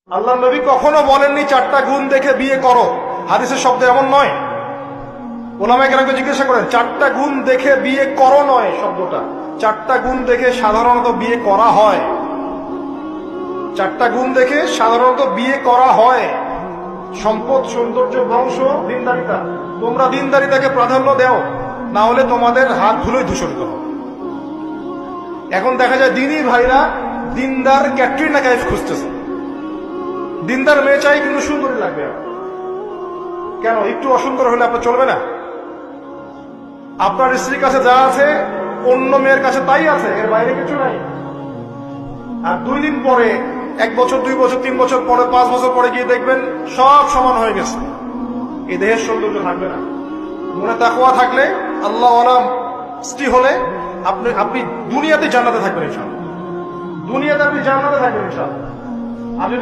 আল্লাহ নবী কখনো বলেননি চারটা গুণ দেখে বিয়ে করো, হাদিসের শব্দ এমন নয়। ওলামায়ে কেরামকে জিজ্ঞাসা করেন, চারটা গুণ দেখে বিয়ে করো নয় শব্দটা, চারটা গুণ দেখে সাধারণত বিয়ে করা হয়। চারটা গুণ দেখে সাধারণত বিয়ে করা হয়: সম্পদ, সৌন্দর্য, বংশ, দিনদারিতা। তোমরা দিনদারিতাকে প্রাধান্য দাও, না হলে তোমাদের হাত ধুলোই দূষিত হবে। এখন দেখা যায় দিনী ভাইরা দিনদার ক্যাটরিনা কাইফ খুঁজতেছে। দিনদার মেয়ে চাই কিন্তু সুন্দরী লাগবে। কেন? একটু অসুন্দর হলে আপনার চলবে না? আপনার স্ত্রীর কাছে যা আছে অন্য মেয়ের কাছে তাই আছে, এর বাইরে কিছু নাই। আর 2 দিন পরে, 1 বছর, 2 বছর, 3 বছর পরে, 5 বছর পরে গিয়ে দেখবেন সব সমান হয়ে গেছে। এই দেহের সৌন্দর্য থাকবে না। মনে তাকওয়া থাকলে, আল্লাহ ওয়ালা স্ত্রী হলে আপনি দুনিয়াতে জান্নাতে থাকবেন ইনশাআল্লাহ। দুনিয়াতে আপনি জান্নাতে থাকবেন ইনশাআল্লাহ। আর যদি